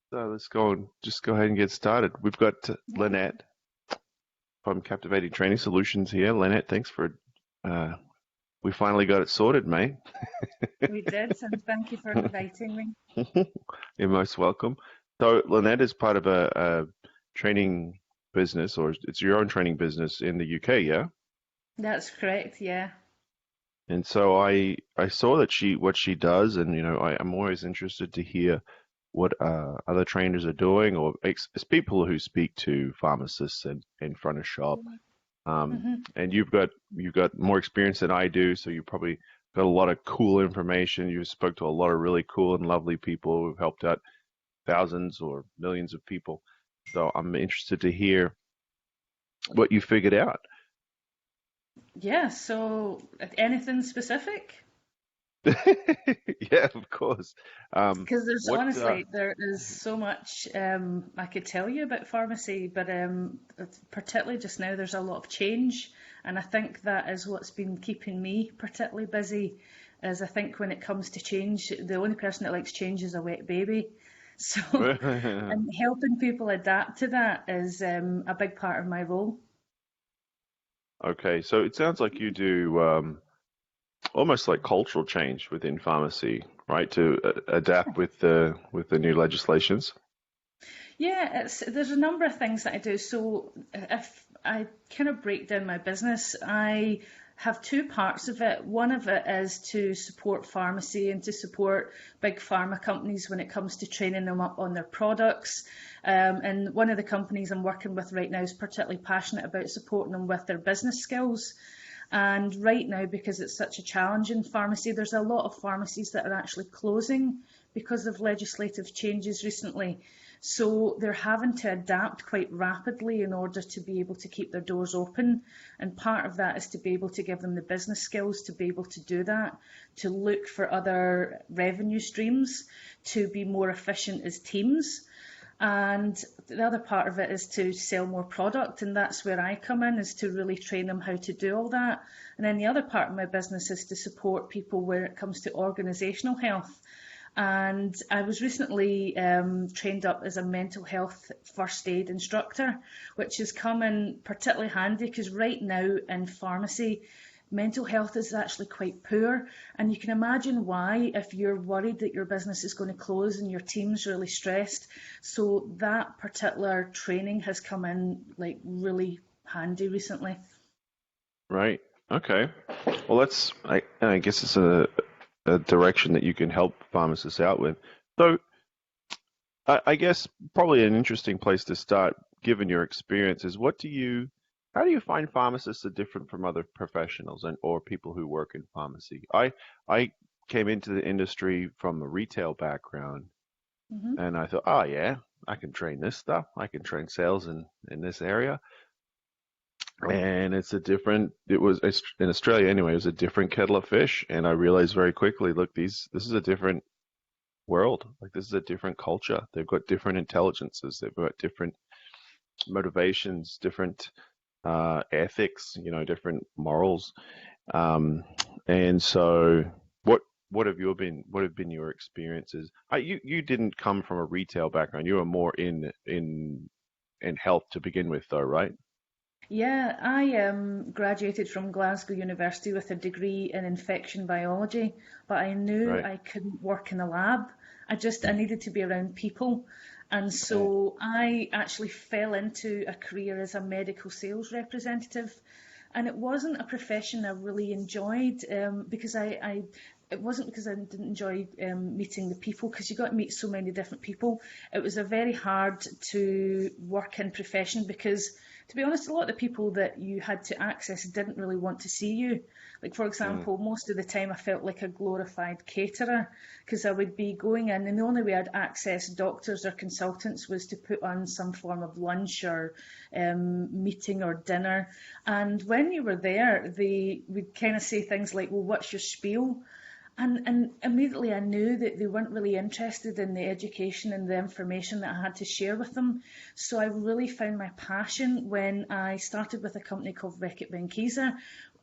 So let's just go ahead and get started. We've got Lynette from Captivating Training Solutions here. Lynette, thanks we finally got it sorted, mate. We did, and thank you for inviting me. You're most welcome. So Lynette is part of a training business, or it's your own training business in the UK, yeah? That's correct, yeah. And so I saw that what she does, and I'm always interested to hear what other trainers are doing, or it's people who speak to pharmacists and in front of shop. And you've got more experience than I do, so you probably got a lot of cool information. You spoke to a lot of really cool and lovely people who've helped out thousands or millions of people. So I'm interested to hear what you figured out. Yeah, so anything specific? Yeah, of course. Because What? there is so much I could tell you about pharmacy, but particularly just now there's a lot of change, and I think that is what's been keeping me particularly busy. Is I think when it comes to change, the only person that likes change is a wet baby. So, and helping people adapt to that is a big part of my role. Okay, so it sounds like you do almost like cultural change within pharmacy, right? To adapt with the new legislations. Yeah, there's a number of things that I do. So if I kind of break down my business, I have two parts of it. One of it is to support pharmacy and to support big pharma companies when it comes to training them up on their products. And one of the companies I'm working with right now is particularly passionate about supporting them with their business skills. And right now, because it's such a challenge in pharmacy, there's a lot of pharmacies that are actually closing because of legislative changes recently. So they're having to adapt quite rapidly in order to be able to keep their doors open. And part of that is to be able to give them the business skills to be able to do that, to look for other revenue streams, to be more efficient as teams. And the other part of it is to sell more product, and that's where I come in, is to really train them how to do all that. And then the other part of my business is to support people where it comes to organisational health. And I was recently trained up as a mental health first aid instructor, which has come in particularly handy because right now in pharmacy, mental health is actually quite poor, and you can imagine why if you're worried that your business is going to close and your team's really stressed. So that particular training has come in like really handy recently. Right. Okay. Well, I guess it's a direction that you can help pharmacists out with. So I guess probably an interesting place to start, given your experience, is how do you find pharmacists are different from other professionals or people who work in pharmacy? I came into the industry from a retail background, Hmm. and I thought, oh yeah, I can train this stuff. I can train sales in this area. And in Australia anyway, it was a different kettle of fish. And I realized very quickly, look, this is a different world. Like this is a different culture. They've got different intelligences. They've got different motivations, different ethics, different morals. Um, and so what have been your experiences? You didn't come from a retail background. You were more in health to begin with, though, right? Yeah, I graduated from Glasgow University with a degree in infection biology, but I knew Right. I couldn't work in a lab. I needed to be around people. And Mm. so I actually fell into a career as a medical sales representative. And it wasn't a profession I really enjoyed because it wasn't because I didn't enjoy meeting the people, because you got to meet so many different people. It was a very hard to work in profession because, to be honest, a lot of the people that you had to access didn't really want to see you. Like, for Mm. example, most of the time I felt like a glorified caterer because I would be going in, and the only way I'd access doctors or consultants was to put on some form of lunch or meeting or dinner. And when you were there, they would kind of say things like, well, what's your spiel? And immediately I knew that they weren't really interested in the education and the information that I had to share with them. So I really found my passion when I started with a company called Reckitt Benckiser,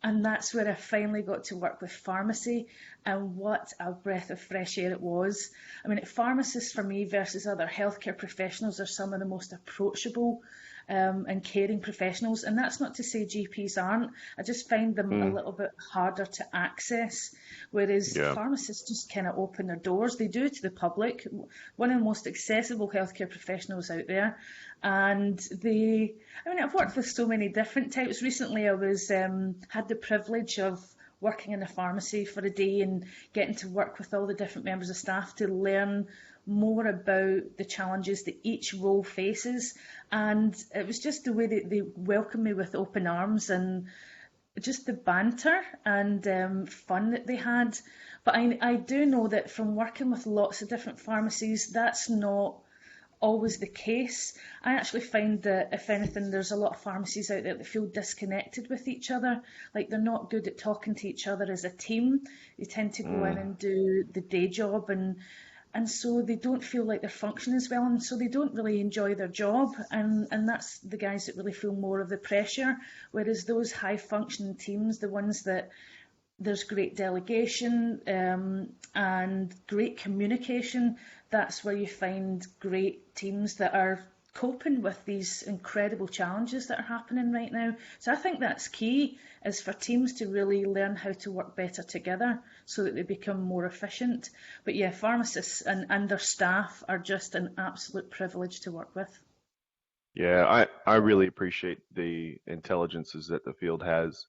and that's where I finally got to work with pharmacy, and what a breath of fresh air it was. I mean, pharmacists for me versus other healthcare professionals are some of the most approachable and caring professionals. And that's not to say GPs aren't. I just find them a Mm, little bit harder to access, whereas yeah. pharmacists just kind of open their doors. They do to the public. One of the most accessible healthcare professionals out there. And I mean, I've worked with so many different types. Recently, I was had the privilege of working in a pharmacy for a day and getting to work with all the different members of staff to learn more about the challenges that each role faces. And it was just the way that they welcomed me with open arms, and just the banter and fun that they had. But I do know that from working with lots of different pharmacies, that's not always the case. I actually find that, if anything, there's a lot of pharmacies out there that feel disconnected with each other, like they're not good at talking to each other as a team. They tend to go in Mm, and do the day job, and so they don't feel like they're functioning as well, and so they don't really enjoy their job, and that's the guys that really feel more of the pressure, whereas those high functioning teams, the ones that there's great delegation and great communication. That's where you find great teams that are coping with these incredible challenges that are happening right now. So I think that's key, is for teams to really learn how to work better together so that they become more efficient. But yeah, pharmacists and their staff are just an absolute privilege to work with. yeah, I really appreciate the intelligences that the field has.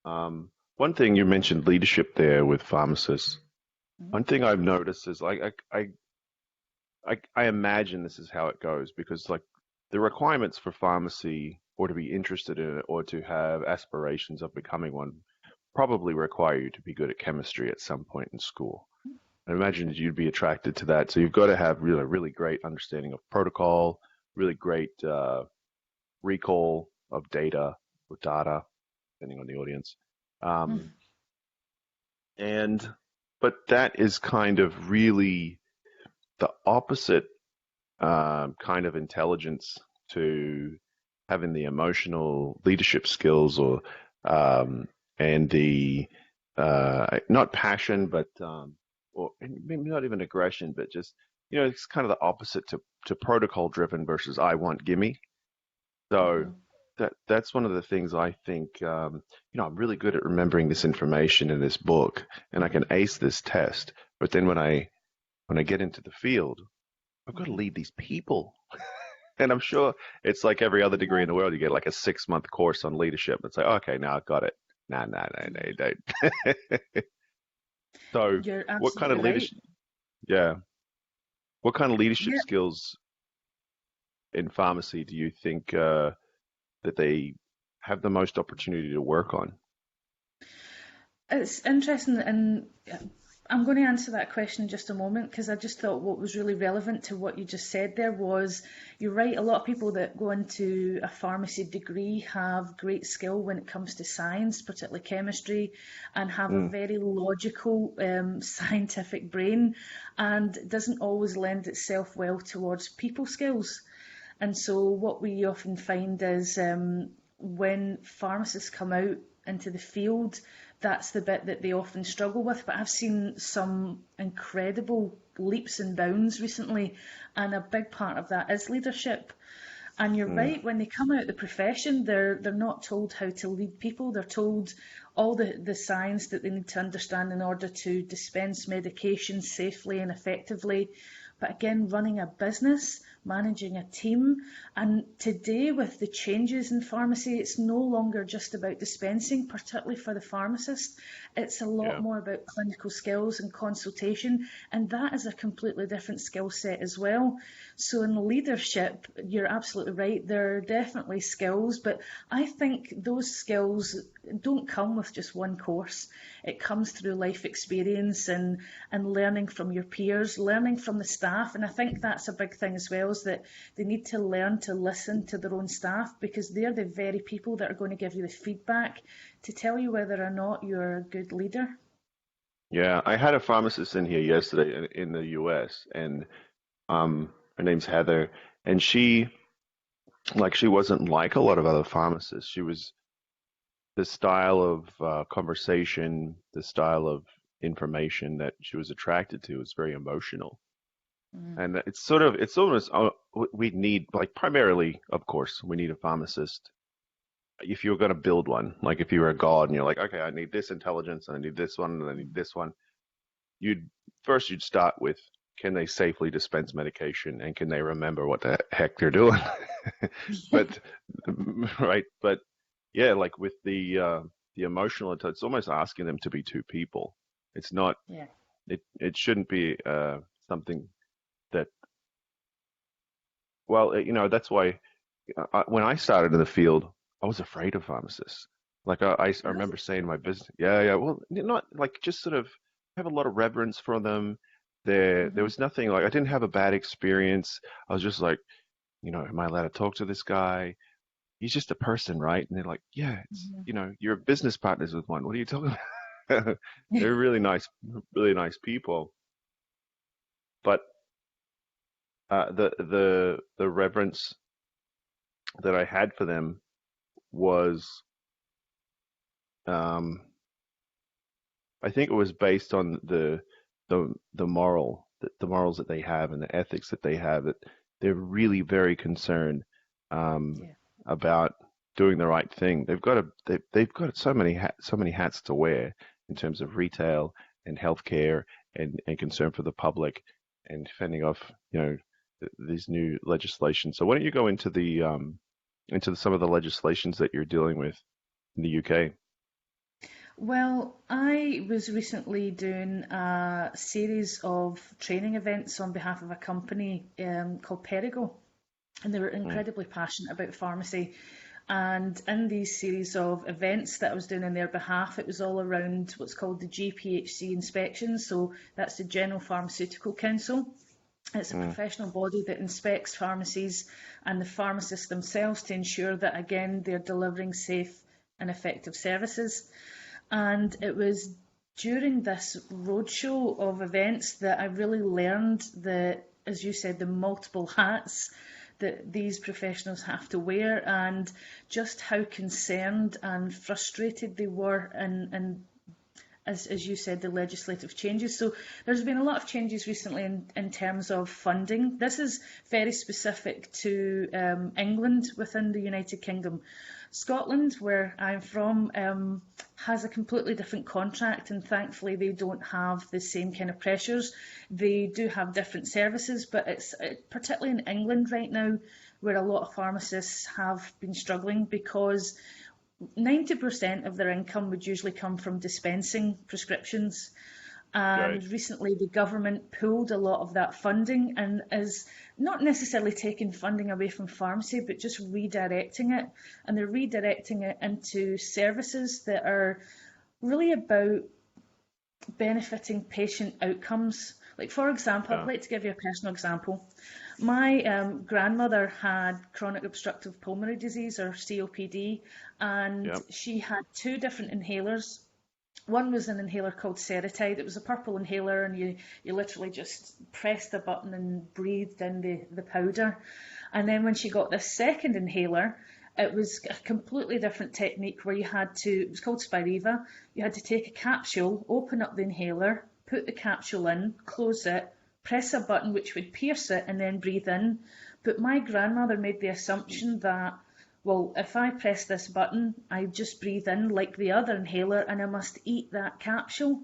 One thing you mentioned leadership there with pharmacists. One thing I've noticed is like I imagine this is how it goes because like the requirements for pharmacy or to be interested in it or to have aspirations of becoming one probably require you to be good at chemistry at some point in school. I imagine that you'd be attracted to that. So you've got to have really great understanding of protocol, really great recall of data or data, depending on the audience. Um, and but that is kind of really the opposite kind of intelligence to having the emotional leadership skills or um, and the not passion, but or maybe not even aggression, but just it's kind of the opposite to protocol driven versus I want gimme. So Mm-hmm. that's one of the things I think. I'm really good at remembering this information in this book, and I can ace this test. But then when I get into the field, I've got to lead these people. And I'm sure it's like every other degree in the world. You get like a 6-month course on leadership. It's like, okay, now I got it. Nah, nah, nah, nah, you don't. So, You're what kind of absolutely right. leadership? Yeah, what kind of leadership Yeah. skills in pharmacy do you think that they have the most opportunity to work on? It's interesting, and I'm going to answer that question in just a moment, because I just thought what was really relevant to what you just said there was, you're right, a lot of people that go into a pharmacy degree have great skill when it comes to science, particularly chemistry, and have a Mm, very logical scientific brain, and it doesn't always lend itself well towards people skills. And so what we often find is when pharmacists come out into the field, that's the bit that they often struggle with. But I've seen some incredible leaps and bounds recently, and a big part of that is leadership. And you're mm, right, when they come out of the profession, they're not told how to lead people. They're told all the science that they need to understand in order to dispense medication safely and effectively. But again, running a business, managing a team, and today with the changes in pharmacy, it's no longer just about dispensing, particularly for the pharmacist. It's a lot yeah, more about clinical skills and consultation, and that is a completely different skill set as well. So in leadership, you're absolutely right. There are definitely skills, but I think those skills don't come with just one course. It comes through life experience and learning from your peers, learning from the staff. And I think that's a big thing as well, is that they need to learn to listen to their own staff, because they're the very people that are going to give you the feedback to tell you whether or not you're a good leader. Yeah, I had a pharmacist in here yesterday in the US, and her name's Heather, and she wasn't like a lot of other pharmacists. She was the style of conversation, the style of information that she was attracted to was very emotional. Mm. And it's almost, we need, like, primarily, of course, we need a pharmacist. If you're going to build one, like if you were a god and you're like, okay, I need this intelligence and I need this one and I need this one, you'd you'd start with, can they safely dispense medication and can they remember what the heck they're doing? But right, but yeah, like with the emotional, it's almost asking them to be two people. It's not. Yeah. It shouldn't be something that. Well, that's why when I started in the field, I was afraid of pharmacists. Like I remember saying in my business, yeah, yeah. Well, not like, just sort of have a lot of reverence for them. There Mm-hmm. was nothing, like, I didn't have a bad experience. I was just like, am I allowed to talk to this guy? He's just a person, right? And they're like, yeah, it's, you're business partners with one. What are you talking about? They're really nice people. But the reverence that I had for them was, um, I think it was based on the morals that they have and the ethics that they have. That they're really very concerned um, Yeah. about doing the right thing. They've got so many hats to wear in terms of retail and healthcare and concern for the public and fending off these new legislation. So why don't you go into some of the legislations that you're dealing with in the UK? Well, I was recently doing a series of training events on behalf of a company called Perigo, and they were Mm, incredibly passionate about pharmacy. And in these series of events that I was doing on their behalf, it was all around what's called the GPHC inspections. So that's the General Pharmaceutical Council. It's a mm, professional body that inspects pharmacies and the pharmacists themselves to ensure that, again, they're delivering safe and effective services. And it was during this roadshow of events that I really learned that, as you said, the multiple hats that these professionals have to wear, and just how concerned and frustrated they were and as you said, the legislative changes. So there's been a lot of changes recently in terms of funding. This is very specific to England within the United Kingdom. Scotland, where I'm from, has a completely different contract, and thankfully they don't have the same kind of pressures. They do have different services, but it's particularly in England right now where a lot of pharmacists have been struggling because 90% of their income would usually come from dispensing prescriptions. right. And recently, the government pulled a lot of that funding and is not necessarily taking funding away from pharmacy, but just redirecting it. And they're redirecting it into services that are really about benefiting patient outcomes. Like, for example, I'd Yeah. like to give you a personal example. My grandmother had chronic obstructive pulmonary disease, or COPD, and Yep. she had two different inhalers. One was an inhaler called Seretide. It was a purple inhaler, and you literally just pressed the button and breathed in the powder. And then when she got this second inhaler, it was a completely different technique where it was called Spiriva. You had to take a capsule, open up the inhaler, put the capsule in, close it, press a button which would pierce it, and then breathe in. But my grandmother made the assumption that, well, if I press this button, I just breathe in like the other inhaler and I must eat that capsule.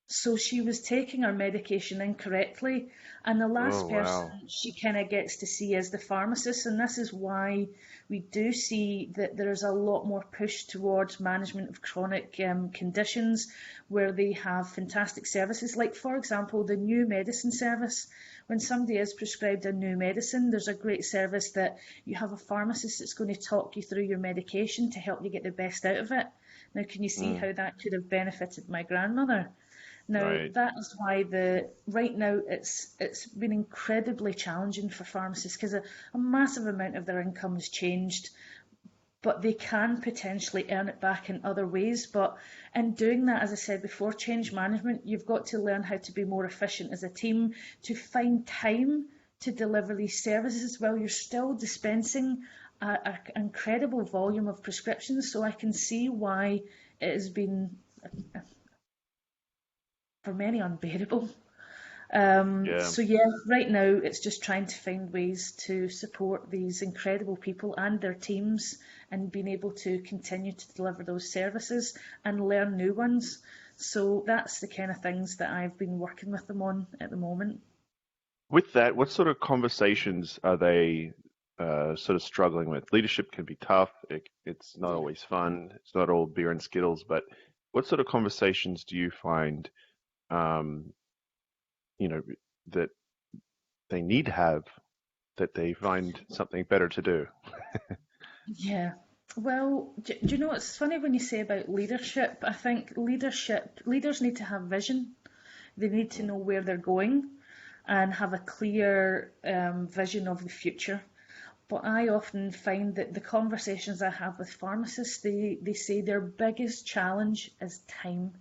So she was taking her medication incorrectly, and the Oh, last person wow. she kind of gets to see is the pharmacist, and this is why we do see that there's a lot more push towards management of chronic conditions where they have fantastic services. Like, for example, the new medicine service. When somebody is prescribed a new medicine, there's a great service that you have a pharmacist that's going to talk you through your medication to help you get the best out of it. Now, can you see Mm, how that could have benefited my grandmother? Now, right. that is why the right now it's been incredibly challenging for pharmacists because a massive amount of their income has changed but they can potentially earn it back in other ways. But in doing that, as I said before, change management, you've got to learn how to be more efficient as a team, to find time to deliver these services while you're still dispensing an incredible volume of prescriptions. So I can see why it has been, for many, unbearable. Yeah. So yeah, right now it's just trying to find ways to support these incredible people and their teams and being able to continue to deliver those services and learn new ones. So that's the kind of things that I've been working with them on at the moment. With that, what sort of conversations are they sort of struggling with? Leadership can be tough. It's not Yeah. always fun. It's not all beer and skittles. But what sort of conversations do you find, um, you know, that they need to have that they find something better to do? Yeah. Well, do you know what's funny when you say about leadership? I think leaders need to have vision. They need to know where they're going and have a clear vision of the future. But I often find that the conversations I have with pharmacists, they say their biggest challenge is time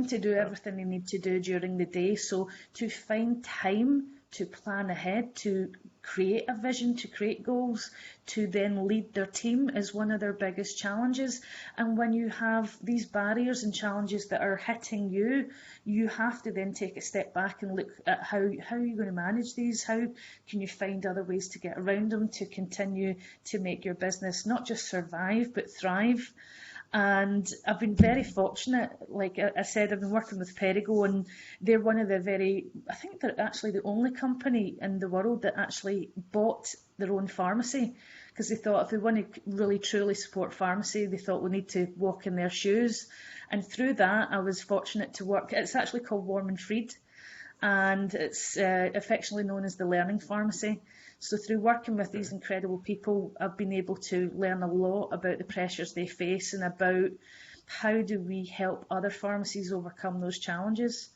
to do Yeah. everything they need to do during the day. So to find time to plan ahead, to create a vision, to create goals, to then lead their team is one of their biggest challenges. And when you have these barriers and challenges that are hitting you, you have to then take a step back and look at how are you going to manage these? How can you find other ways to get around them to continue to make your business not just survive but thrive? And I've been very fortunate. Like I said, I've been working with Perigo, and they're one of the I think they're actually the only company in the world that actually bought their own pharmacy because they thought if we want to really truly support pharmacy, they thought we need to walk in their shoes. And through that, I was fortunate to work. It's actually called Warm and Freed, and it's affectionately known as the Learning Pharmacy. So through working with these incredible people, I've been able to learn a lot about the pressures they face and about how do we help other pharmacies overcome those challenges.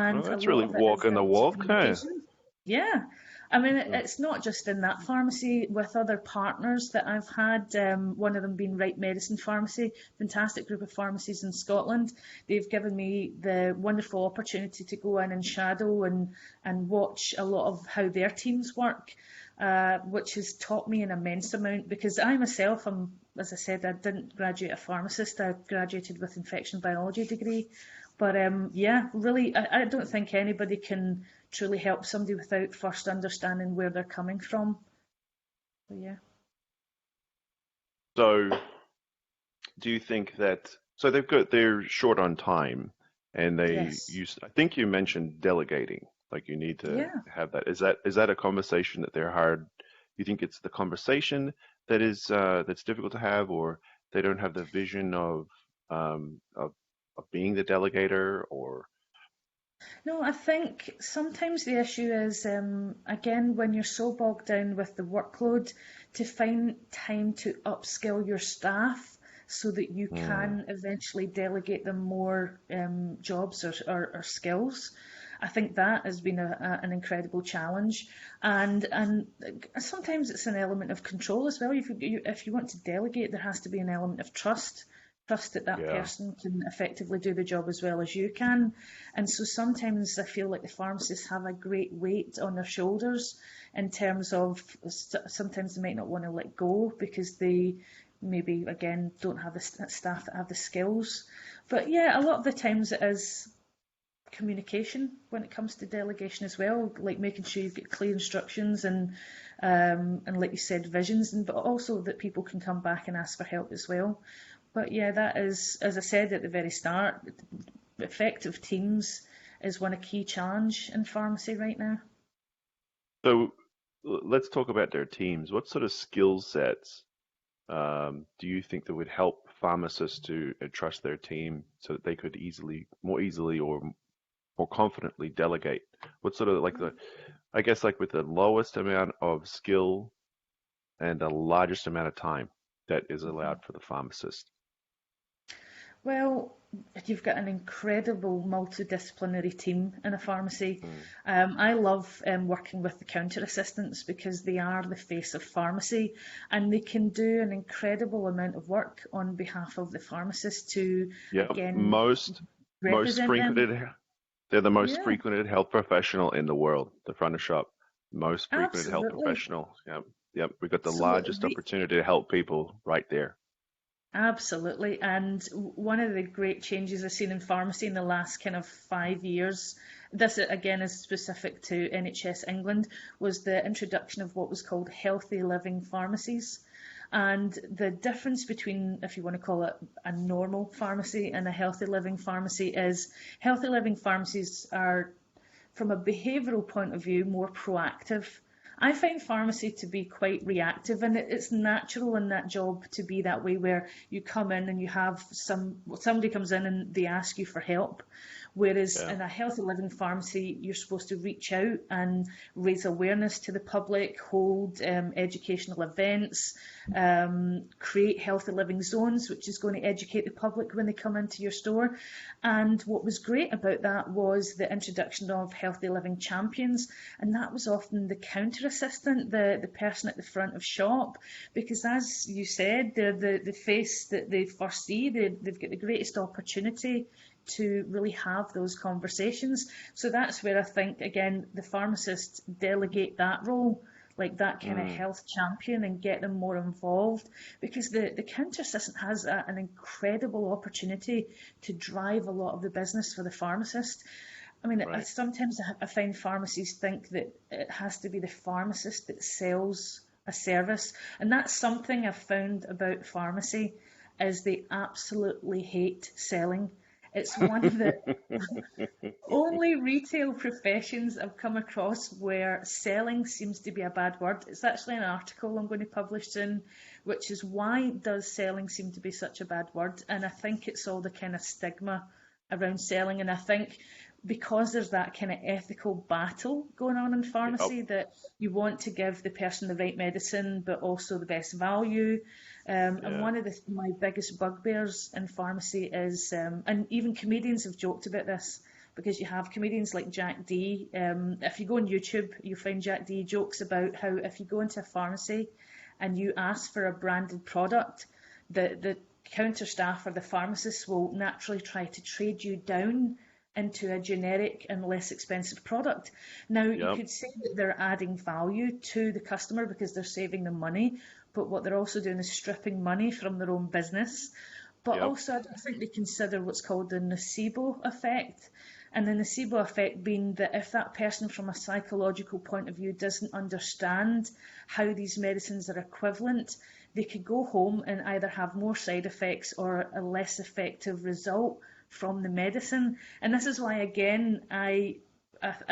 Well, And a that's lot really of it is walking the down to walk, huh? communication. Yeah. I mean, Yeah. it's not just in that pharmacy, with other partners that I've had, one of them being Right Medicine Pharmacy, fantastic group of pharmacies in Scotland. They've given me the wonderful opportunity to go in and shadow and watch a lot of how their teams work, which has taught me an immense amount because I myself, as I said, I didn't graduate a pharmacist, I graduated with infection biology degree. But yeah, really, I don't think anybody can truly help somebody without first understanding where they're coming from. So, yeah. So, do you think that so they're short on time and they Yes. use I think you mentioned delegating, like you need to Yeah. have that. Is that a conversation that they're hard? You think it's the conversation that is that's difficult to have, or they don't have the vision um of of being the delegator, or No, I think sometimes the issue is, again, when you're so bogged down with the workload, to find time to upskill your staff so that you Hmm, can eventually delegate them more jobs or skills. I think that has been an incredible challenge, and sometimes it's an element of control as well. If you want to delegate, there has to be an element of trust that that yeah. person can effectively do the job as well as you can. And so sometimes I feel like the pharmacists have a great weight on their shoulders in terms of sometimes they might not want to let go because they maybe again don't have the staff that have the skills. But yeah, a lot of the times it is communication when it comes to delegation as well, like making sure you've got clear instructions and like you said, visions, and but also that people can come back and ask for help as well. But yeah, that is, as I said at the very start, effective teams is one a key challenge in pharmacy right now. So let's talk about their teams. What sort of skill sets do you think that would help pharmacists to trust their team so that they could more easily, or more confidently delegate? What sort of like I guess like with the lowest amount of skill and the largest amount of time that is allowed for the pharmacist? Well, you've got an incredible multidisciplinary team in a pharmacy. Mm. I love working with the counter assistants because they are the face of pharmacy and they can do an incredible amount of work on behalf of the pharmacist to, Yeah, again, most represent them. frequented. They're the most Yeah, frequented health professional in the world. The front of shop, most frequented health absolutely. professional. Yep, yep. We got the So largest the, opportunity to help people right there. Absolutely. And one of the great changes I've seen in pharmacy in the last kind of 5 years, this again is specific to NHS England, was the introduction of what was called healthy living pharmacies. And the difference between, if you want to call it a normal pharmacy and a healthy living pharmacy, is healthy living pharmacies are, from a behavioural point of view, more proactive. I find pharmacy to be quite reactive, and it's natural in that job to be that way, where you come in and you have somebody comes in and they ask you for help. Whereas Yeah, in a healthy living pharmacy, you're supposed to reach out and raise awareness to the public, hold educational events, create healthy living zones, which is going to educate the public when they come into your store. And what was great about that was the introduction of healthy living champions, and that was often the counter assistant, the person at the front of shop, because as you said, they're the face that they first see. They've got the greatest opportunity to really have those conversations. So that's where I think, again, the pharmacists delegate that role, like that kind of mm, health champion, and get them more involved, because the counter assistant has an incredible opportunity to drive a lot of the business for the pharmacist. I mean, right. sometimes I find pharmacies think that it has to be the pharmacist that sells a service, and that's something I've found about pharmacy is they absolutely hate selling. It's one of the only retail professions I've come across where selling seems to be a bad word. It's actually an article I'm going to publish soon, which is why does selling seem to be such a bad word? And I think it's all the kind of stigma around selling. And I think because there's that kind of ethical battle going on in Yep, pharmacy, that you want to give the person the right medicine but also the best value. And yeah, one of my biggest bugbears in pharmacy is, and even comedians have joked about this, because you have comedians like Jack D. If you go on YouTube, you'll find Jack D jokes about how if you go into a pharmacy and you ask for a branded product, the counter staff or the pharmacist will naturally try to trade you down into a generic and less expensive product. Now, you yep, could say that they're adding value to the customer because they're saving them money, but what they're also doing is stripping money from their own business. But yep. also, I don't think they consider what's called the nocebo effect. And the nocebo effect being that if that person, from a psychological point of view, doesn't understand how these medicines are equivalent, they could go home and either have more side effects or a less effective result from the medicine. And this is why, again, I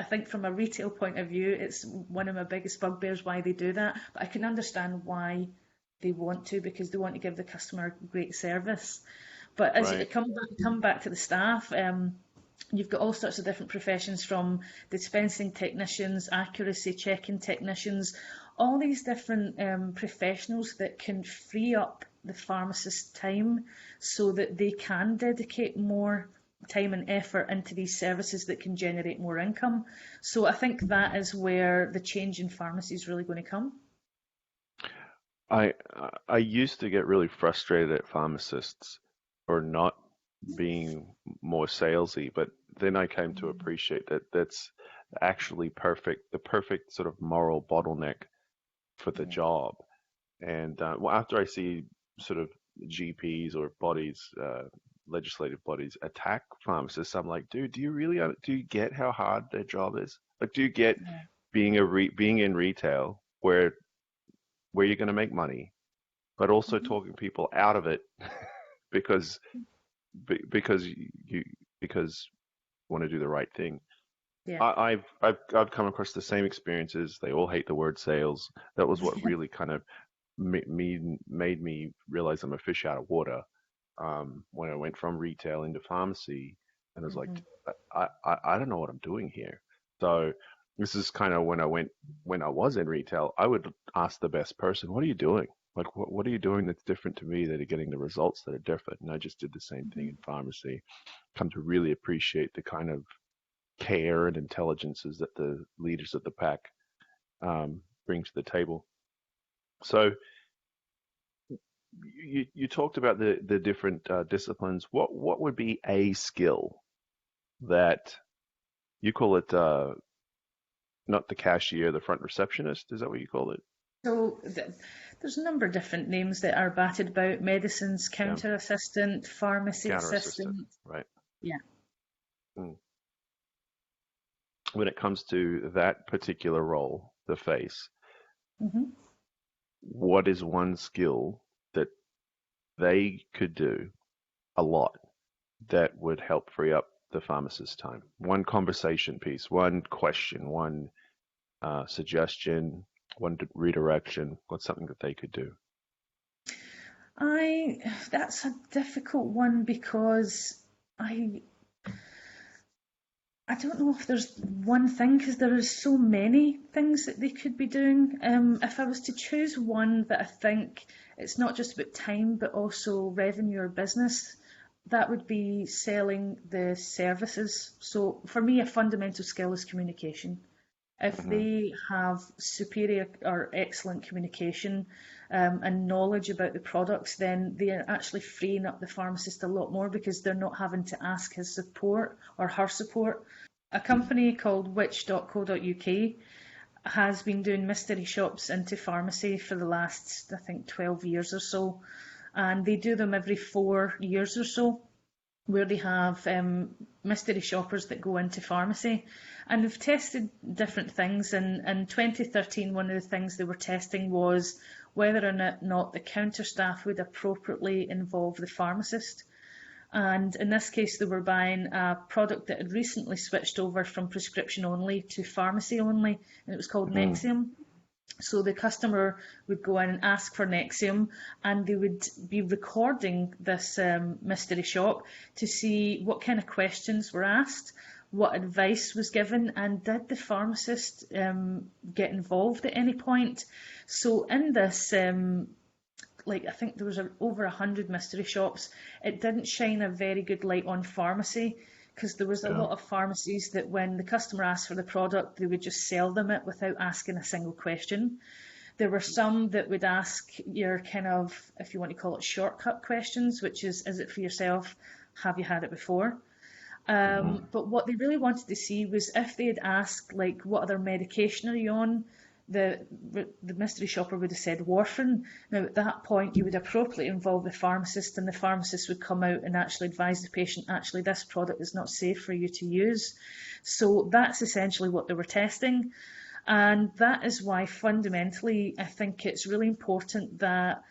think from a retail point of view, it's one of my biggest bugbears why they do that. But I can understand why they want to, because they want to give the customer great service. But as you Right. come back to the staff, you've got all sorts of different professions, from dispensing technicians, accuracy checking technicians, all these different professionals that can free up the pharmacist's time so that they can dedicate more time and effort into these services that can generate more income. So I think that is where the change in pharmacy is really going to come. I I used to get really frustrated at pharmacists for not being more salesy, but then I came to appreciate that that's actually the perfect sort of moral bottleneck for the Yeah. job. And well, after I see sort of GPs or bodies, legislative bodies attack pharmacists, I'm like, dude, do you get how hard their job is? Like, do you get Yeah. being in retail where you're going to make money, but also Mhm. talking people out of it because because you because you want to do the right thing. Yeah. I've come across the same experiences. They all hate the word sales. That was what really kind of made me realize I'm a fish out of water when I went from retail into pharmacy, and I was like, Mhm. I don't know what I'm doing here. So this is kind of when I was in retail, I would ask the best person, "What are you doing?" Like, what are you doing that's different to me that are getting the results that are different? And I just did the same thing Mhm. in pharmacy. Come to really appreciate the kind of care and intelligences that the leaders of the pack bring to the table. So you talked about the different disciplines. What would be a skill that you call it? Not the cashier, the front receptionist. Is that what you call it? So there's a number of different names that are batted about: medicines Yeah, counter assistant, pharmacy counter assistant, assistant. right? Yeah. Mm. When it comes to that particular role, the face, Hmm. what is one skill that they could do a lot that would help free up the pharmacist's time? One conversation piece, one question, one suggestion, one redirection. What's something that they could do? I That's a difficult one because I I don't know if there's one thing because there is so many things that they could be doing. If I was to choose one that I think it's not just about time but also revenue or business, that would be selling the services. So for me, a fundamental skill is communication. If Hmm. they have superior or excellent communication and knowledge about the products, then they are actually freeing up the pharmacist a lot more because they're not having to ask his support or her support. A company called witch.co.uk has been doing mystery shops into pharmacy for the last, I think, 12 years or so. And they do them every 4 years or so, where they have mystery shoppers that go into pharmacy. And they've tested different things. And in 2013, one of the things they were testing was whether or not the counter staff would appropriately involve the pharmacist. And in this case, they were buying a product that had recently switched over from prescription only to pharmacy only, and it was called Mm. Nexium. So the customer would go in and ask for Nexium, and they would be recording this mystery shop to see what kind of questions were asked, what advice was given, and did the pharmacist get involved at any point. So in this, I think there was over 100 mystery shops. It didn't shine a very good light on pharmacy because there was a Yeah. lot of pharmacies that when the customer asked for the product, they would just sell them it without asking a single question. There were some that would ask your kind of, if you want to call it, shortcut questions, which is it for yourself? Have you had it before? Hmm. But what they really wanted to see was if they had asked, like, what other medication are you on? The the mystery shopper would have said warfarin. Now, at that point, you would appropriately involve the pharmacist, and the pharmacist would come out and actually advise the patient, actually, this product is not safe for you to use. So that's essentially what they were testing. And that is why fundamentally, I think it's really important that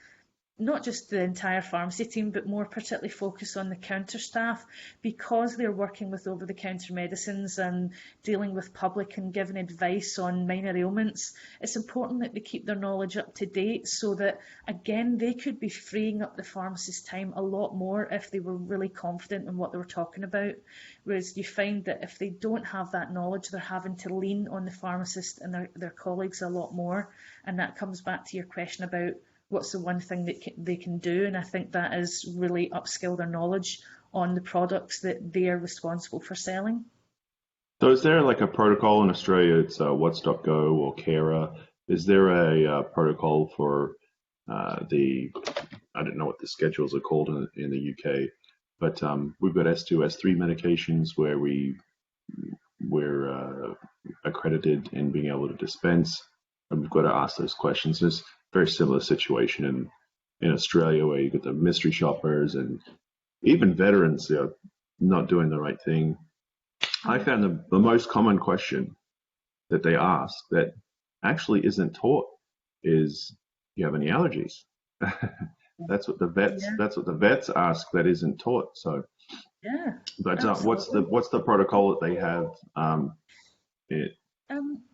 not just the entire pharmacy team, but more particularly focus on the counter staff because they're working with over the counter medicines and dealing with public and giving advice on minor ailments. It's important that they keep their knowledge up to date so that, again, they could be freeing up the pharmacist's time a lot more if they were really confident in what they were talking about. Whereas you find that if they don't have that knowledge, they're having to lean on the pharmacist and their colleagues a lot more. And that comes back to your question about what's the one thing that they can do, and I think that is really upskill their knowledge on the products that they are responsible for selling. So is there like a protocol in Australia? It's What's.go or Carer. Is there a protocol for the, I don't know what the schedules are called in the UK, but we've got S2, S3 medications where we're accredited in being able to dispense, and we've got to ask those questions. There's a very similar situation in Australia where you get the mystery shoppers and even veterans are not doing the right thing. I Mm. found the most common question that they ask that actually isn't taught is, "Do you have any allergies?" Yeah, that's what the vets ask that isn't taught. So, yeah, but absolutely. what's the protocol that they have? It, Um,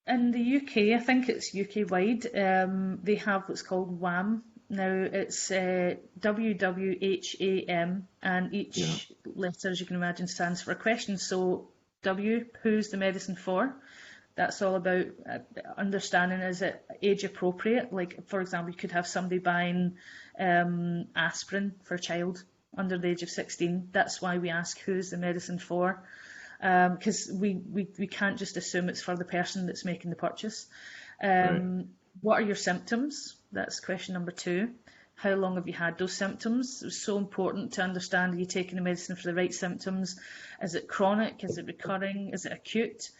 in the UK, I think it's UK wide, they have what's called WHAM. Now it's WWHAM, and yeah, each letter, as you can imagine, stands for a question. So W, who's the medicine for? That's all about understanding, is it age appropriate? Like, for example, you could have somebody buying aspirin for a child under the age of 16. That's why we ask, who's the medicine for? Because we can't just assume it's for the person that's making the purchase. Right. What are your symptoms? That's question number 2. How long have you had those symptoms? It's so important to understand, are you taking the medicine for the right symptoms? Is it chronic? Is it recurring? Is it acute?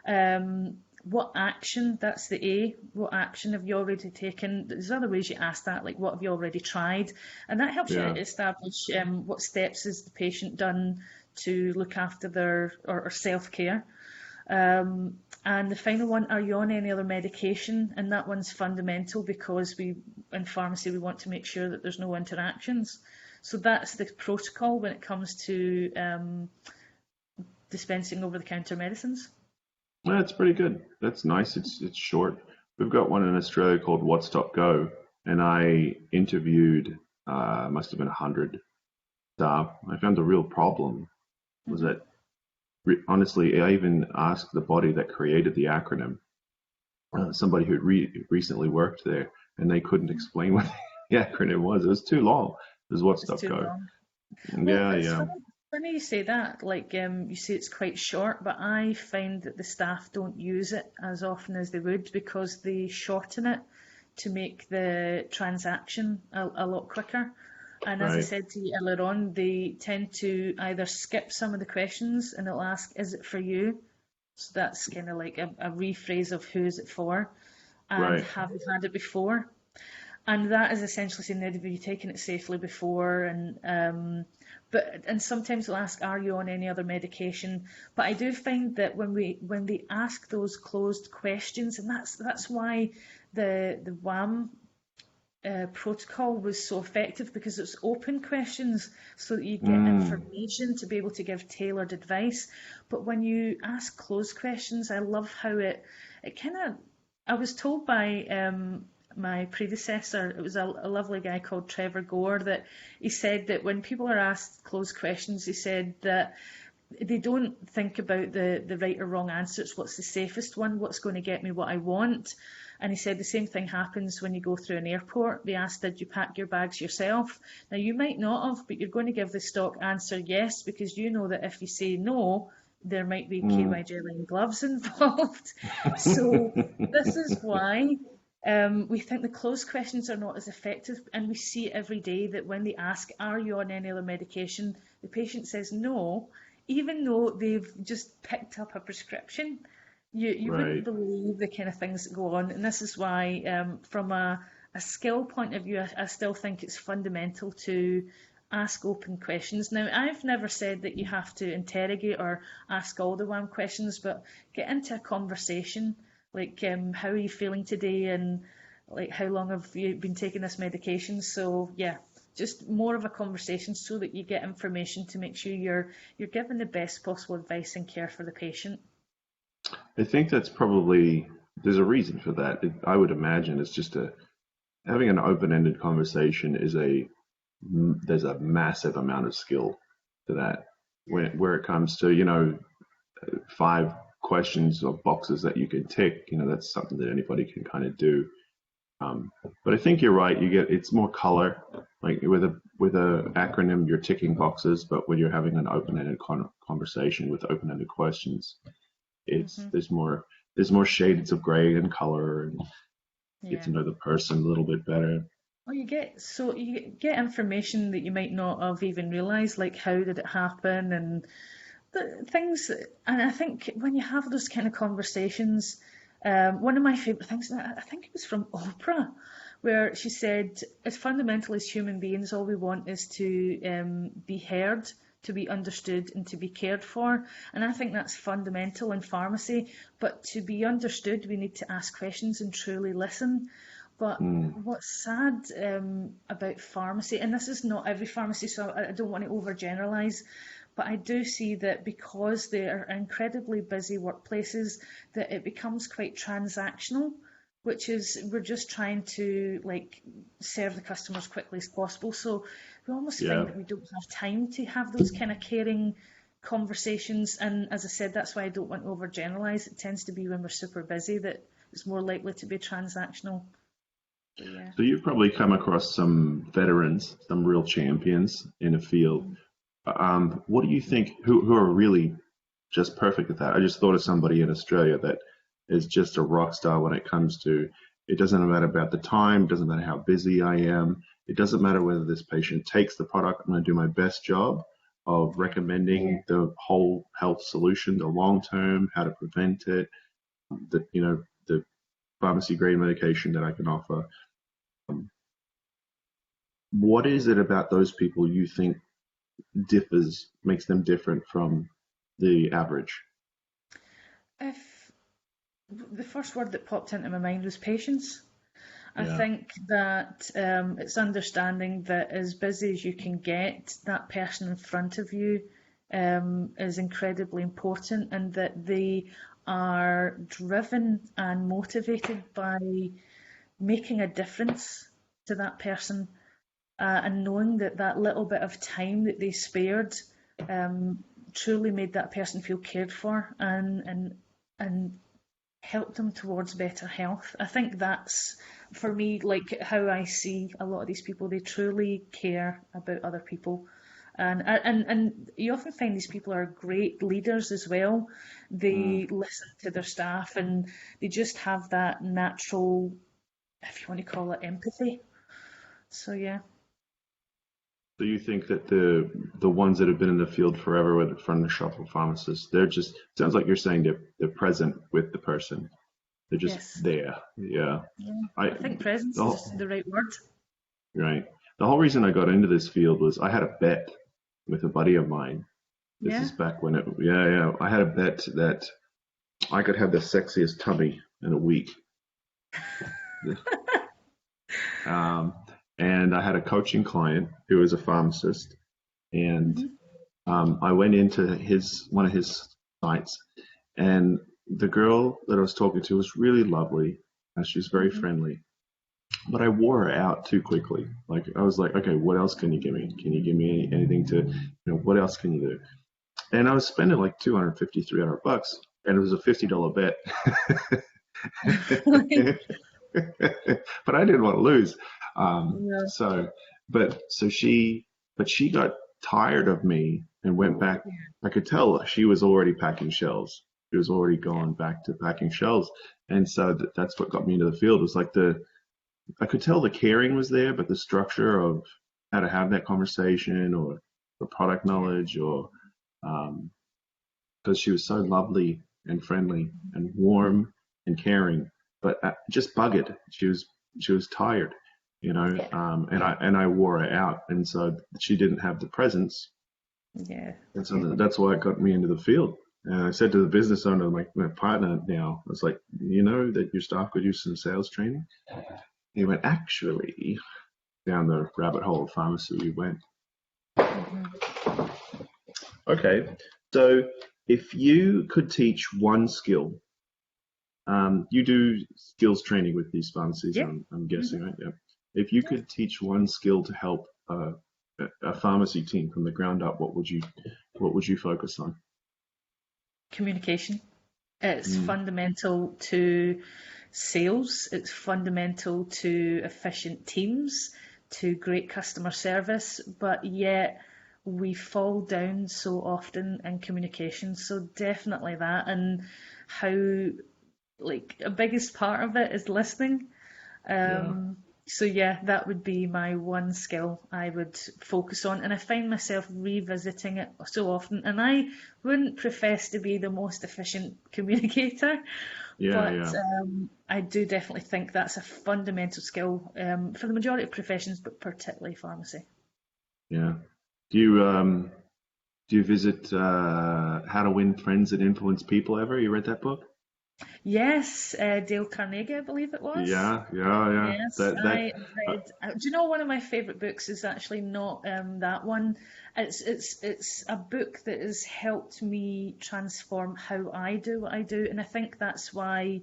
What action? That's the A. What action have you already taken? There's other ways you ask that, like what have you already tried? And that helps you Yeah. establish what steps has the patient done to look after their or self-care. And the final one, are you on any other medication? And that one's fundamental because in pharmacy, we want to make sure that there's no interactions. So that's the protocol when it comes to dispensing over-the-counter medicines. Well, that's pretty good. That's nice. It's short. We've got one in Australia called What Stop Go, and I interviewed must have been 100 staff. I found the real problem was Mm-hmm. that honestly, I even asked the body that created the acronym, somebody who recently worked there, and they couldn't explain what the acronym was. It was too long. It was What It's Stop too Go. long. Well, Yeah, it's yeah, funny you say that. Like, you say it's quite short, but I find that the staff don't use it as often as they would because they shorten it to make the transaction a lot quicker. And as I right. said to you earlier on, they tend to either skip some of the questions and it'll ask, is it for you? So that's kind of like a rephrase of who is it for? And Right. have you had it before? And that is essentially saying, have you taken it safely before? And sometimes they'll ask, are you on any other medication? But I do find that when they ask those closed questions, and that's why the WAM protocol was so effective, because it's open questions so that you get Mm, information to be able to give tailored advice. But when you ask closed questions, I love how it kind of. I was told by my predecessor, it was a lovely guy called Trevor Gore, that he said that when people are asked closed questions, he said that they don't think about the right or wrong answers. What's the safest one? What's going to get me what I want? And he said the same thing happens when you go through an airport. They ask, did you pack your bags yourself? Now, you might not have, but you're going to give the stock answer yes, because you know that if you say no, there might be mm. KY jelly and gloves involved. So this is why we think the closed questions are not as effective, and we see every day that when they ask, are you on any other medication? The patient says no, even though they've just picked up a prescription. You wouldn't Right. believe the kind of things that go on, and this is why, from a skill point of view, I still think it's fundamental to ask open questions. Now, I've never said that you have to interrogate or ask all the WAM questions, but get into a conversation, like, how are you feeling today, and like, how long have you been taking this medication? So yeah, just more of a conversation so that you get information to make sure you're giving the best possible advice and care for the patient. I think that's probably there's a reason for that. I would imagine it's just a having an open-ended conversation is there's a massive amount of skill to that where it comes to, 5 questions or boxes that you can tick, that's something that anybody can kind of do. But I think you're right. It's more color. Like with a acronym, you're ticking boxes, but when you're having an open-ended conversation with open-ended questions, it's Hmm. there's more shades of gray and color, and get Yeah. to know the person a little bit better. Well, you get information that you might not have even realised, like how did it happen, and things. And I think when you have those kind of conversations, one of my favourite things, and I think it was from Oprah, where she said, as fundamental as human beings, all we want is to be heard, to be understood, and to be cared for. And I think that's fundamental in pharmacy. But to be understood, we need to ask questions and truly listen. But Mm, what's sad about pharmacy, and this is not every pharmacy, so I don't want to overgeneralise, but I do see that because they are incredibly busy workplaces, that it becomes quite transactional, which is we're just trying to like serve the customers as quickly as possible. So we almost yeah, find that we don't have time to have those kind of caring conversations, and as I said, that's why I don't want to overgeneralize. It tends to be when we're super busy that it's more likely to be transactional. So yeah. So you've probably come across some veterans, some real champions in a field. What do you think? Who are really just perfect at that? I just thought of somebody in Australia that is just a rock star when it comes to. It doesn't matter about the time. It doesn't matter how busy I am. It doesn't matter whether this patient takes the product. I'm going to do my best job of Yeah. recommending the whole health solution, the long term, how to prevent it, the pharmacy grade medication that I can offer. Um, what is it about those people you think makes them different from the average? If the first word that popped into my mind was patience. I Yeah. think that it's understanding that as busy as you can get, that person in front of you is incredibly important, and that they are driven and motivated by making a difference to that person, and knowing that that little bit of time that they spared truly made that person feel cared for, and help them towards better health. I think that's, for me, like how I see a lot of these people. They truly care about other people. And you often find these people are great leaders as well. Mm. They listen to their staff, and they just have that natural, if you want to call it, empathy. So yeah. So you think that the ones that have been in the field forever, whether from the shop or pharmacists, they're just sounds like you're saying they're present with the person. They're just Yes. there. Yeah. Yeah. I I think presence the is whole, the right word. right. The whole reason I got into this field was I had a bet with a buddy of mine. This Yeah. is back when yeah. I had a bet that I could have the sexiest tummy in a week. Um, and I had a coaching client who was a pharmacist, and Hmm. I went into one of his sites, and the girl that I was talking to was really lovely, and she was very Hmm. friendly. But I wore her out too quickly. Like I was like, okay, what else can you give me? Can you give me anything to, what else can you do? And I was spending like 250, $300, and it was a $50 bet. But I didn't want to lose. Yeah. So, but she got tired of me and went back. I could tell she was already packing shells. She was already Yeah. gone back to packing shells. And so that's what got me into the field. It was like I could tell the caring was there, but the structure of how to have that conversation or the product Yeah. knowledge or, because she was so lovely and friendly and warm and caring, but just buggered. She was tired, Yeah. and I wore her out, and so she didn't have the presence, Yeah. and so that's why it got me into the field. And I said to the business owner, my partner now, I was like, you know that your staff could use some sales training. He went, actually, down the rabbit hole of pharmacy we went. Hmm. Okay, so if you could teach one skill. You do skills training with these pharmacies, Yeah. I'm Hmm. guessing, right? Yeah. If you Yeah. could teach one skill to help a pharmacy team from the ground up, what would you focus on? Communication. It's Mm, fundamental to sales. It's fundamental to efficient teams, to great customer service, but yet we fall down so often in communication. So definitely that, and how, like, a biggest part of it is listening. yeah, So yeah, that would be my one skill I would focus on, and I find myself revisiting it so often. And I wouldn't profess to be the most efficient communicator, yeah, but yeah, I do definitely think that's a fundamental skill for the majority of professions, but particularly pharmacy. yeah. Do you visit How to Win Friends and Influence People ever? You read that book? Yes, Dale Carnegie, I believe it was. Yeah, yeah, yeah. Yes, That I read. Do you know one of my favourite books is actually not that one. It's a book that has helped me transform how I do what I do, and I think that's why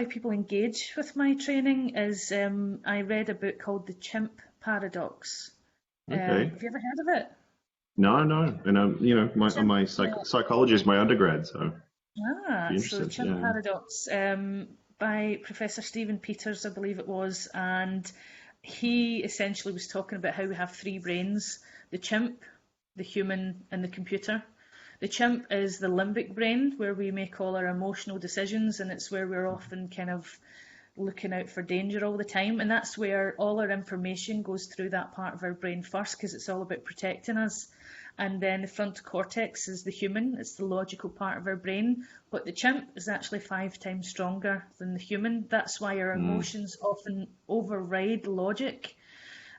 people engage with my training. Is I read a book called The Chimp Paradox. okay. Have you ever heard of it? No, no, and Chimp, my yeah. psychology is my undergrad, so Ah, be so the interested. chimp Yeah. paradox, by Professor Stephen Peters, I believe it was, and he essentially was talking about how we have three brains: the chimp, the human, and the computer. The chimp is the limbic brain, where we make all our emotional decisions, and it's where we're often kind of looking out for danger all the time. And that's where all our information goes through that part of our brain first, because it's all about protecting us. And then the frontal cortex is the human, it's the logical part of our brain. But the chimp is actually 5 times stronger than the human. That's why our Mm, emotions often override logic.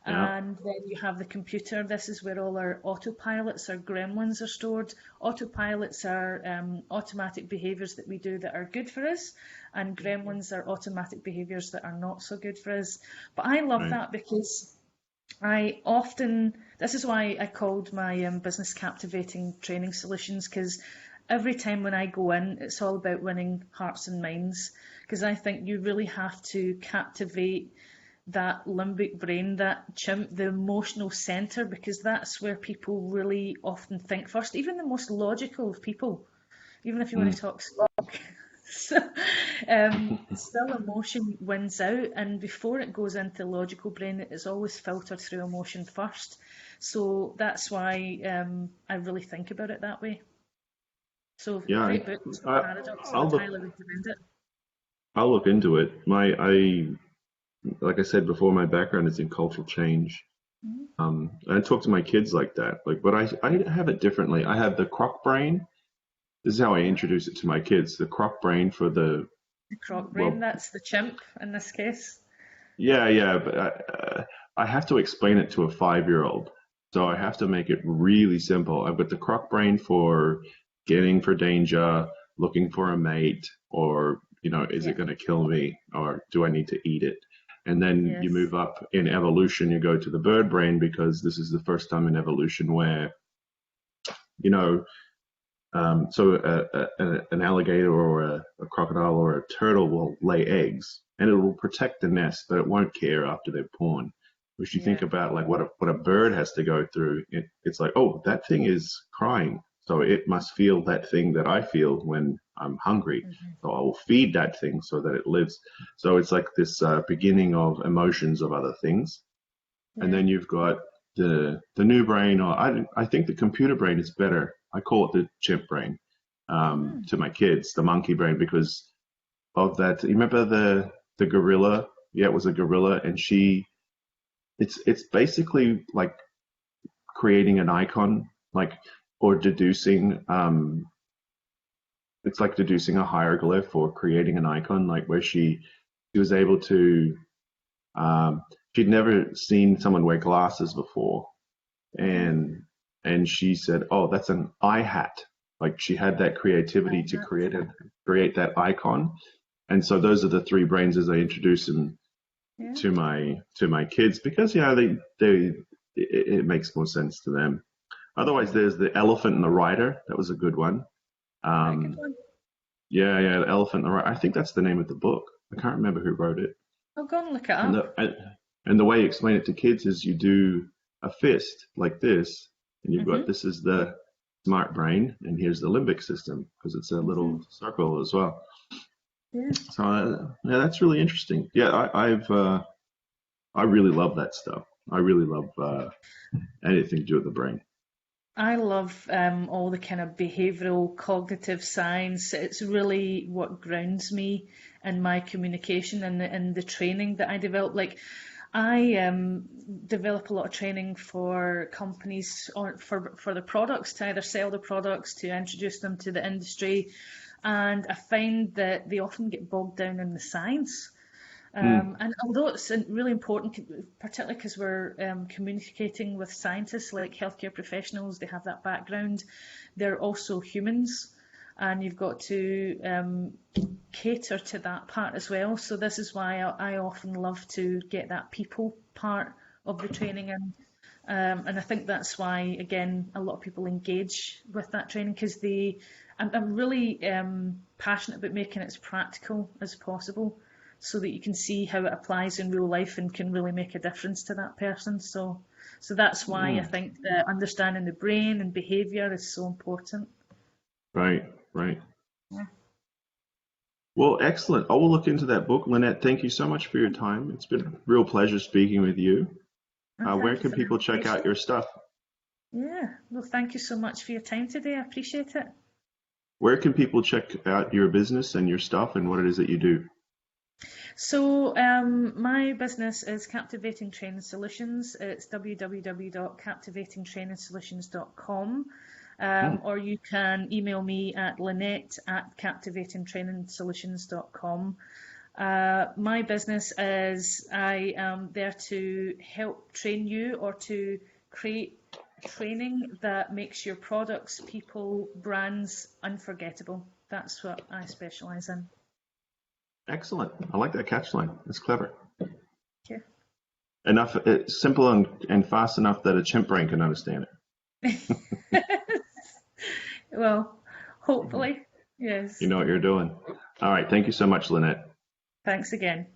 yeah. And then you have the computer. This is where all our autopilots, our gremlins, are stored. Autopilots are automatic behaviours that we do that are good for us, and gremlins are automatic behaviours that are not so good for us. But I love Right. that because I often, this is why I called my business captivating training solutions, because every time when I go in, it's all about winning hearts and minds. Because I think you really have to captivate that limbic brain, that chimp, the emotional centre, because that's where people really often think first, even the most logical of people, even if you want Mm. to talk slog. So, still emotion wins out, and before it goes into logical brain, it is always filtered through emotion first. So that's why I really think about it that way. So Yeah, great book, I, Paradox. I I'll would look. highly recommend it. I'll look into it. Like I said before, my background is in cultural change. Mhm. I talk to my kids like that. But Yeah, I have it differently. I have the croc brain. This is how I ah, introduce it to my kids. The croc brain for the, the croc brain. well, That's the chimp in this case. yeah, yeah, but I have to explain it to a 5-year-old. So I have to make it really simple. I've got the croc brain for scanning for danger, looking for a mate, or, is Yeah. it going to kill me, or do I need to eat it? And then you Yes. move up in evolution, you go to the bird brain because this is the first time in evolution where, you know, an alligator or a crocodile or a turtle will lay eggs and it will protect the nest, but it won't care after they're born. Which you think Yeah. about like what a bird has to go through. It's like, oh, that thing is crying, so it must feel that thing that I feel when I'm hungry. Hmm. So I will feed that thing so that it lives. So it's like this beginning of emotions of other things, and Yeah. then you've got the new brain, or I think the computer brain is better. I call it the chimp brain Mm. to my kids, the monkey brain, because of that. You remember the gorilla? Yeah, it was a gorilla, and it's basically like creating an icon, like or deducing. It's like deducing a hieroglyph or creating an icon, like where she was able to. Um, she'd never seen someone wear glasses before, Mm-hmm. and she said, "Oh, that's an eye hat." Like she had that creativity to create that icon, and so those are the three brains as I introduce them Yeah. to my kids because they it makes more sense to them. Otherwise, Mm-hmm. there's the elephant and the rider. That was a good one. Very good Um, one. yeah, yeah, the elephant and the rider. I think that's the name of the book. I can't remember who wrote it. I'll go and look it And up. the way you explain it to kids is you do a fist like this, and you've got Mm-hmm. this is the smart brain, and here's the limbic system because it's a Mm-hmm. little circle as well. Yeah. So yeah, that's really interesting. Yeah, I really love that stuff. I really love anything to do with the brain. I love all the kind of behavioural cognitive science. It's really what grounds me in my communication and the training that I develop. Like I develop a lot of training for companies or for the products to either sell the products to introduce them to the industry, and I find that they often get bogged down in the science. Mm, And although it's really important, particularly because we're communicating with scientists like healthcare professionals, they have that background, they're also humans, and you've got to cater to that part as well. So this is why I often love to get that people part of the training in. And I think that's why, again, a lot of people engage with that training because I'm really passionate about making it as practical as possible so that you can see how it applies in real life and can really make a difference to that person. So So that's why I Mm, think understanding the brain and behaviour is so important. right, right. Yeah. Well, excellent. I will look into that book. Lynette, thank you so much for your time. It's been a real pleasure speaking with you. And Where thank you can for the people check out invitation. your stuff? Yeah, well, thank you so much for your time today. I appreciate it. Where can people check out your business and your stuff and what it is that you do? So, my business is Captivating Training Solutions. It's www.captivatingtrainingsolutions.com. Hmm, Or you can email me at lynette at captivatingtrainingsolutions.com. My business is I am there to help train you or to create training that makes your products, people, brands unforgettable. That's what I specialise in. excellent. I like that catchline. It's clever. Okay. Enough, it's simple and fast enough that a chimp brain can understand Well, it. hopefully, You yes. know what you're doing. All right. Thank you so much, Lynette. Thanks again.